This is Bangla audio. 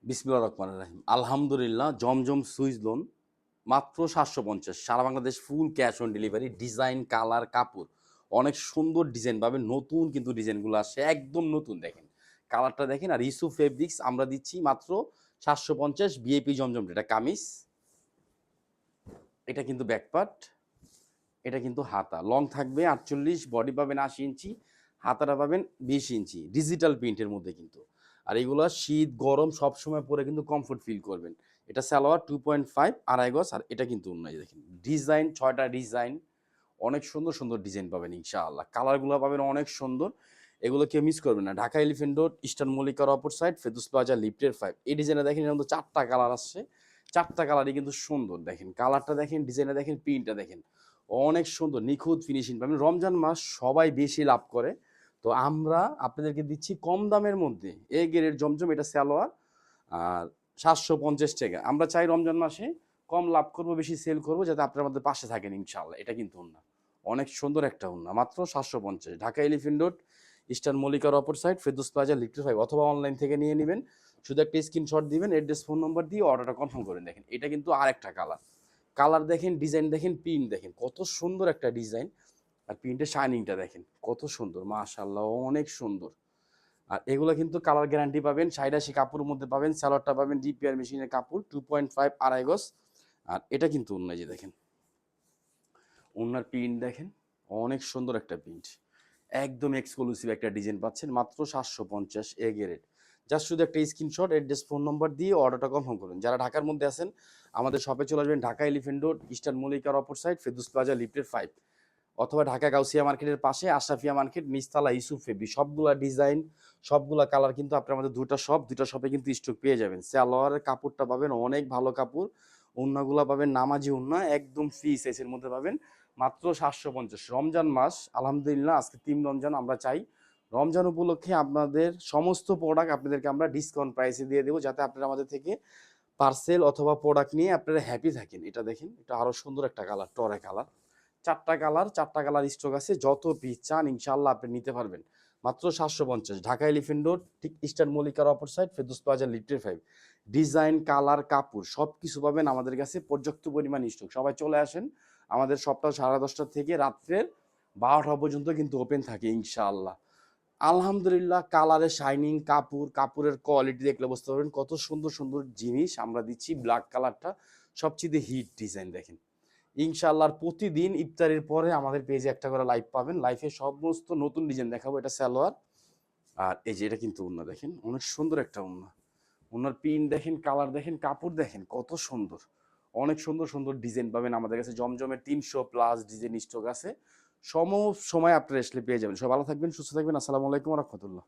বিসমিল্লাহির রহমানির রহিম। আলহামদুলিল্লাহ, জমজম সুইচ লোন মাত্র ৭৫০। সারা Bangladesh full cash on delivery. Design, colour, কাপড় অনেক সুন্দর ডিজাইন পাবেন। নতুন কিন্তু ডিজাইনগুলো আসছে, একদম নতুন দেখেন। কালারটা দেখেন। আর ইস্যু ফেব্রিক্স আমরা দিচ্ছি মাত্র ৭৫০। বিএপি জমজম, এটা কামিজ, এটা কিন্তু ব্যাকপার্ট, এটা কিন্তু হাতা। লং থাকবে ৪৮, বডি পাবেন ৮০ ইঞ্চি, হাতাটা পাবেন ২০ ইঞ্চি, ডিজিটাল প্রিন্টের মধ্যে কিন্তু। আর এগুলো শীত গরম সব সময় পরে কিন্তু কমফোর্ট ফিল করবেন। এটা সালোয়ার 2.5 আড়াই গজ। আর এটা কিন্তু অন্যায় দেখেন, ডিজাইন ৬টা ডিজাইন, অনেক সুন্দর সুন্দর ডিজাইন পাবেন ইনশাআল্লাহ। কালারগুলো পাবেন অনেক সুন্দর, এগুলো কেউ মিস করবেন না। ঢাকা এলিফেন্ট রোড, ইস্টার্ন মল্লিকার অপর সাইড, ফেদুস প্লাজা, লিফটের 5। এই ডিজাইনটা দেখেন, এর মধ্যে 4টা কালার আসছে। 4টা কালারই কিন্তু সুন্দর দেখেন। কালারটা দেখেন, ডিজাইনটা দেখেন, প্রিন্টটা দেখেন, অনেক সুন্দর নিখুঁত ফিনিশিং পাবেন। রমজান মাস সবাই বেশি লাভ করে, তো আমরা আপনাদেরকে দিচ্ছি কম দামের মধ্যে এ গ্রেড জমজম। এটা সালোয়ার আর ৭৫০ টাকা। আমরা চাই রমজান মাসে কম লাভ করবো, বেশি সেল করবো, যাতে আপনারা আমাদের পাশে থাকেন ইনশাআল্লাহ। এটা কিন্তু ওন্না, অনেক সুন্দর একটা ওন্না, মাত্র ৭৫০। ঢাকা এলিফেন্ট রোড, ইস্টার্ন মল্লিকার অপর সাইড, ফেদুস প্লাজা, লিফটের 5। অথবা অনলাইন থেকে নিয়ে নেবেন, শুধু একটা স্ক্রিনশট দিবেন, অ্যাড্রেস ফোন নম্বর দিয়ে অর্ডারটা কনফার্ম করেন। দেখেন এটা কিন্তু আরেকটা কালার। কালার দেখেন, ডিজাইন দেখেন, প্রিন্ট দেখেন, কত সুন্দর একটা ডিজাইন। আর প্রিন্টের শাইনিংটা দেখেন কত সুন্দর, মাশাআল্লাহ, অনেক সুন্দর। আর এগুলো কিন্তু কালার গ্যারান্টি পাবেন। ৮০ কাপড়ের মধ্যে পাবেন। স্যালোয়ারটা পাবেন ডিপিআর মেশিনের কাপড়, 2.5 আড়াই গজ। আর এটা কিন্তু ওন্না, যে দেখেন ওন্নার প্রিন্ট দেখেন, অনেক সুন্দর একটা প্রিন্ট। একদম এক্সক্লুসিভ একটা ডিজাইন পাচ্ছেন মাত্র ৭৫০ এ গ্রেড। জাস্ট শুধু একটা স্ক্রিনশট, অ্যাড্রেস ফোন নম্বর দিয়ে অর্ডারটা কনফার্ম করুন। যারা ঢাকার মধ্যে আছেন আমাদের শপে চলে আসবেন। ঢাকা এলিফেন্ট রোড, ইস্টার্ন মল্লিকার অপর সাইড, ফেদুস প্লাজা, লিফটের 5। অথবা ঢাকা গাউসিয়া মার্কেটের পাশে আশরাফিয়া মার্কেট, নিচতলা ইউসুফ ফেব্রি। সবগুলা ডিজাইন, সবগুলা কালার কিন্তু আপনার আমাদের দুইটা শপে কিন্তু স্টক পেয়ে যাবেন। সালোয়ারের কাপড়টা পাবেন অনেক ভালো কাপড়, ওন্নাগুলা পাবেন নামাজি ওন্না, একদম ফ্রি সাইজের মধ্যে পাবেন মাত্র ৭৫০। রমজান মাস, আলহামদুলিল্লাহ আজকে ৩ রমজান। আমরা চাই রমজান উপলক্ষে আপনাদের সমস্ত প্রোডাক্ট আপনাদেরকে আমরা ডিসকাউন্ট প্রাইসে দিয়ে দেবো, যাতে আপনারা আমাদের থেকে পার্সেল অথবা প্রোডাক্ট নিয়ে আপনারা হ্যাপি থাকেন। এটা দেখেন, এটা আরো সুন্দর একটা কালার, টরে কালার। 4টা কালার স্টক আছে, যত পিস চান ইনশাআল্লাহ আপনি নিতে পারবেন মাত্র ৭৫০। ঢাকা এলিফেন্ট রোড, ঠিক ইস্টার্ন মল্লিকার অপর সাইড, ফেদুস প্লাজা, লিফটের 5। ডিজাইন, কালার, কাপড় সব কিছু পাবেন আমাদের কাছে, পর্যাপ্ত পরিমাণ স্টক। সবাই চলে আসেন, আমাদের সপ্তাহ 10:30 থেকে রাত্রের 12টা পর্যন্ত কিন্তু ওপেন থাকে ইনশাআল্লাহ। আলহামদুলিল্লাহ, কালারের শাইনিং, কাপড়ের কোয়ালিটি দেখলে বুঝতে পারবেন কত সুন্দর সুন্দর জিনিস আমরা দিচ্ছি। ব্ল্যাক কালারটা সবচেয়ে হিট ডিজাইন দেখেন ইনশাআল্লাহ। আর প্রতিদিন ইফতারের পরে আমাদের পেজে একটা করে লাইভ পাবেন, লাইভে সমস্ত নতুন ডিজাইন দেখাবো। এটা সালোয়ার, আর এই যে এটা কিন্তু ওন্না দেখেন, অনেক সুন্দর একটা ওন্না। ওনার প্রিন্ট দেখেন, কালার দেখেন, কাপড় দেখেন কত সুন্দর, অনেক সুন্দর সুন্দর ডিজাইন পাবেন আমাদের কাছে। জমজমের ৩০০+ ডিজাইন স্টক আছে, সময় আপনারা আসলে পেয়ে যাবেন। সব ভালো থাকবেন, সুস্থ থাকবেন। আসসালামু আলাইকুম ওয়া রাহমাতুল্লাহ।